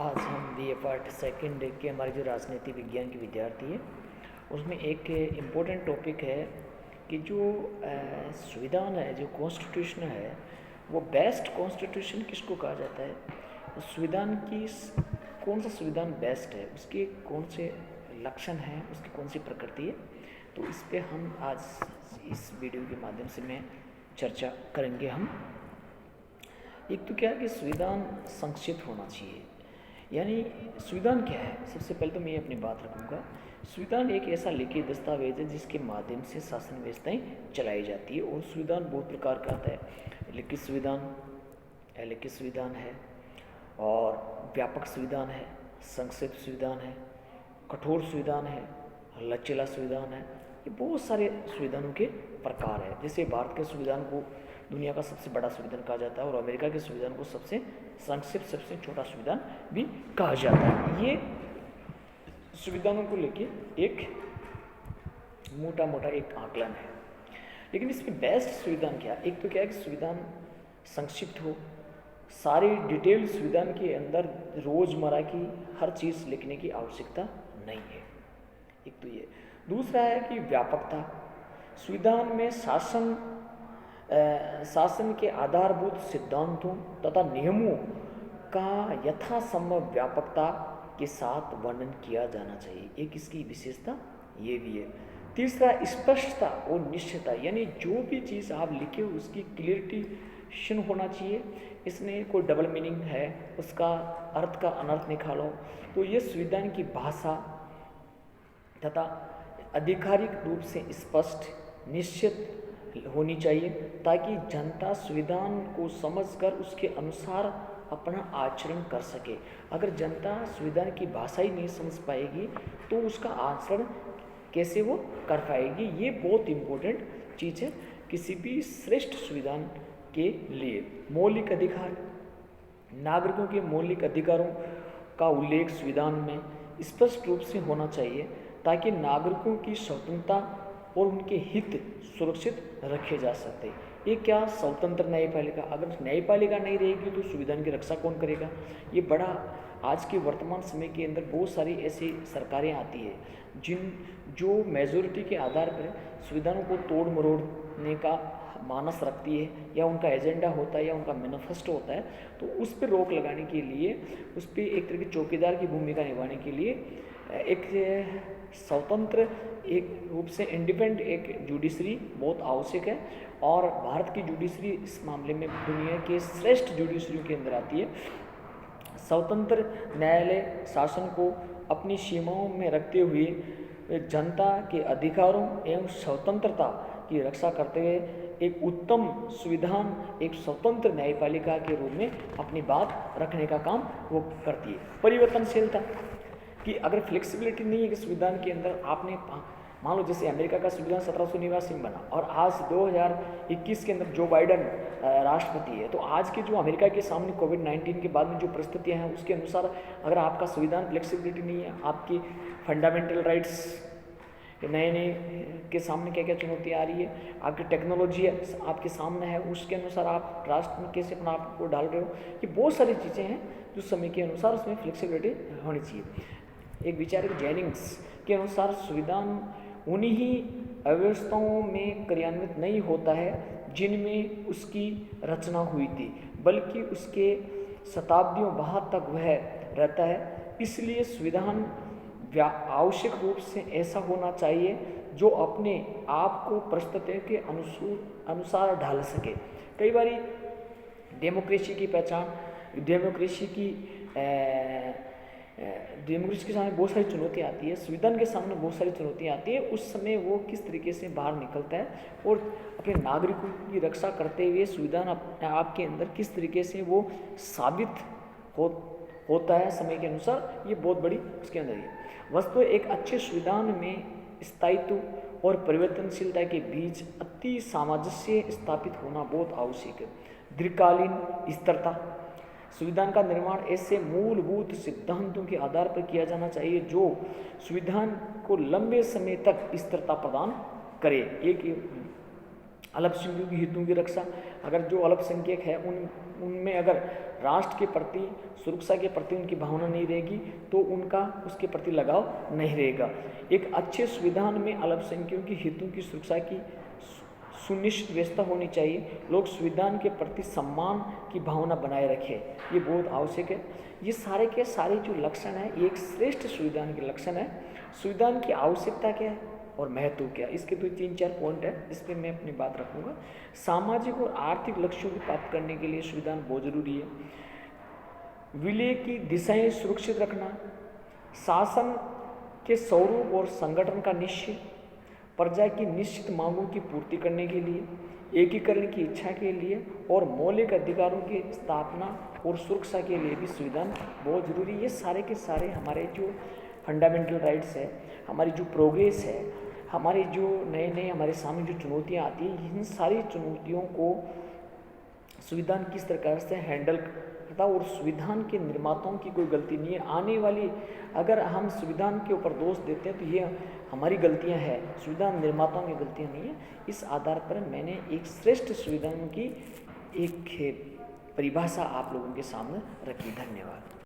आज हम BA part second के हमारे जो राजनीति विज्ञान के विद्यार्थी हैं उसमें एक इम्पोर्टेंट टॉपिक है कि जो संविधान है, जो कॉन्स्टिट्यूशन है, वो बेस्ट कॉन्स्टिट्यूशन किसको कहा जाता है। तो संविधान की कौन सा संविधान बेस्ट है, उसके कौन से लक्षण हैं, उसकी कौन सी प्रकृति है, तो इस पे हम आज इस वीडियो के माध्यम से मैं चर्चा करेंगे। हम एक तो क्या है कि संविधान संक्षिप्त होना चाहिए, यानी संविधान क्या है। सबसे पहले तो मैं अपनी बात रखूँगा। संविधान एक ऐसा लिखित दस्तावेज है जिसके माध्यम से शासन व्यवस्थाएँ चलाई जाती है। और संविधान बहुत प्रकार का आता है। लिखित संविधान, अलिखित संविधान है, और व्यापक संविधान है, संक्षिप्त संविधान है, कठोर संविधान है, लचीला संविधान है। ये बहुत सारे संविधानों के प्रकार है। जैसे भारत के संविधान को दुनिया का सबसे बड़ा संविधान कहा जाता है, और अमेरिका के संविधान को सबसे संक्षिप्त, सबसे छोटा संविधान भी कहा जाता है। ये संविधानों को लेके एक मोटा मोटा एक आकलन है। लेकिन इसमें बेस्ट संविधान क्या है? एक तो क्या है कि संविधान संक्षिप्त हो, सारी डिटेल संविधान के अंदर रोजमर्रा की हर चीज़ लिखने की आवश्यकता नहीं है। एक तो ये। दूसरा है कि व्यापकता। संविधान में शासन के आधारभूत सिद्धांतों तथा नियमों का यथासंभव व्यापकता के साथ वर्णन किया जाना चाहिए। एक इसकी विशेषता ये भी है। तीसरा स्पष्टता और निश्चितता, यानी जो भी चीज़ आप लिखे हो उसकी क्लियरिटीशन होना चाहिए। इसमें कोई डबल मीनिंग है, उसका अर्थ का अनर्थ निकालो। तो ये संविधान की भाषा तथा आधिकारिक रूप से स्पष्ट, निश्चित होनी चाहिए, ताकि जनता संविधान को समझकर उसके अनुसार अपना आचरण कर सके। अगर जनता संविधान की भाषा ही नहीं समझ पाएगी तो उसका आचरण कैसे वो कर पाएगी। ये बहुत इम्पोर्टेंट चीज़ है किसी भी श्रेष्ठ संविधान के लिए। मौलिक अधिकार, नागरिकों के मौलिक अधिकारों का उल्लेख संविधान में स्पष्ट रूप से होना चाहिए, ताकि नागरिकों की स्वतंत्रता और उनके हित सुरक्षित रखे जा सकते। ये क्या स्वतंत्र न्यायपालिका, अगर न्यायपालिका नहीं रहेगी तो संविधान की रक्षा कौन करेगा। ये बड़ा आज के वर्तमान समय के अंदर बहुत सारी ऐसी सरकारें आती है जो मेजोरिटी के आधार पर संविधानों को तोड़ मरोड़ने का मानस रखती है, या उनका एजेंडा होता है, या उनका मैनिफेस्टो होता है। तो उस पर रोक लगाने के लिए, उस पर एक तरह की चौकीदार की भूमिका निभाने के लिए एक स्वतंत्र, एक रूप से इंडिपेंडेंट एक जुडिशरी बहुत आवश्यक है। और भारत की जुडिशरी इस मामले में दुनिया के श्रेष्ठ जुडिशरियों के अंदर आती है। स्वतंत्र न्यायालय शासन को अपनी सीमाओं में रखते हुए जनता के अधिकारों एवं स्वतंत्रता की रक्षा करते हुए एक उत्तम संविधान, एक स्वतंत्र न्यायपालिका के रूप में अपनी बात रखने का काम वो करती है। परिवर्तनशीलता कि अगर फ्लेक्सिबिलिटी नहीं है कि संविधान के अंदर आपने मान लो जैसे अमेरिका का संविधान 1789 में बना, और आज 2021 के अंदर जो बाइडन राष्ट्रपति है, तो आज के जो अमेरिका के सामने कोविड-19 के बाद में जो परिस्थितियां हैं उसके अनुसार अगर आपका संविधान फ्लेक्सिबिलिटी नहीं है, आपकी फंडामेंटल राइट्स नए नए के सामने क्या क्या चुनौतियाँ आ रही है, आपकी टेक्नोलॉजी आपके सामने है, उसके अनुसार आप राष्ट्र में कैसे अपना आप को डाल रहे हो। ये बहुत सारी चीज़ें हैं जो समय के अनुसार उसमें फ्लेक्सिबिलिटी होनी चाहिए। एक विचारक जेनिंग्स के अनुसार संविधान उन्हीं ही अव्यवस्थाओं में क्रियान्वित नहीं होता है जिनमें उसकी रचना हुई थी, बल्कि उसके शताब्दियों बाद तक वह रहता है। इसलिए संविधान आवश्यक रूप से ऐसा होना चाहिए जो अपने आप को परिस्थितियों के अनुसार ढाल सके। कई बार डेमोक्रेसी की पहचान, डेमोक्रेसी के सामने बहुत सारी चुनौतियाँ आती है, संविधान के सामने बहुत सारी चुनौतियाँ आती है। उस समय वो किस तरीके से बाहर निकलता है और अपने नागरिकों की रक्षा करते हुए संविधान अपने आप के अंदर किस तरीके से वो साबित होता है समय के अनुसार, ये बहुत बड़ी उसके अंदर है। वस्तु एक अच्छे संविधान में स्थायित्व और परिवर्तनशीलता के बीच अति सामंजस्य स्थापित होना बहुत आवश्यक है। दीर्घकालीन स्थिरता, संविधान का निर्माण ऐसे मूलभूत सिद्धांतों के आधार पर किया जाना चाहिए जो संविधान को लंबे समय तक स्थिरता प्रदान करे। एक अल्पसंख्यकों के हितों की रक्षा, अगर जो अल्पसंख्यक है उनमें अगर राष्ट्र के प्रति, सुरक्षा के प्रति उनकी भावना नहीं रहेगी तो उनका उसके प्रति लगाव नहीं रहेगा। एक अच्छे संविधान में अल्पसंख्यकों के हितों की सुरक्षा की सुनिश्चित व्यवस्था होनी चाहिए। लोग संविधान के प्रति सम्मान की भावना बनाए रखें, ये बहुत आवश्यक है। ये सारे के सारे जो लक्षण हैं, ये एक श्रेष्ठ संविधान के लक्षण है। संविधान की आवश्यकता क्या है और महत्व क्या है, इसके 2-3-4 पॉइंट है, इस पर मैं अपनी बात रखूँगा। सामाजिक और आर्थिक लक्ष्यों को प्राप्त करने के लिए संविधान बहुत जरूरी है। विलय की दिशाएं सुरक्षित रखना, शासन के स्वरूप और संगठन का निश्चय, प्रजा की निश्चित मांगों की पूर्ति करने के लिए, एकीकरण की इच्छा के लिए और मौलिक अधिकारों की स्थापना और सुरक्षा के लिए भी संविधान बहुत जरूरी है। ये सारे के सारे हमारे जो फंडामेंटल राइट्स है, हमारी जो प्रोग्रेस है, हमारी जो नए नए हमारे सामने जो चुनौतियाँ आती हैं, इन सारी चुनौतियों को संविधान किस प्रकार से हैंडल करता और संविधान के निर्माताओं की कोई गलती नहीं है। आने वाली अगर हम संविधान के ऊपर दोष देते हैं तो ये हमारी गलतियां हैं, संविधान निर्माताओं की गलतियां नहीं है। इस आधार पर मैंने एक श्रेष्ठ संविधान की एक परिभाषा आप लोगों के सामने रखी। धन्यवाद।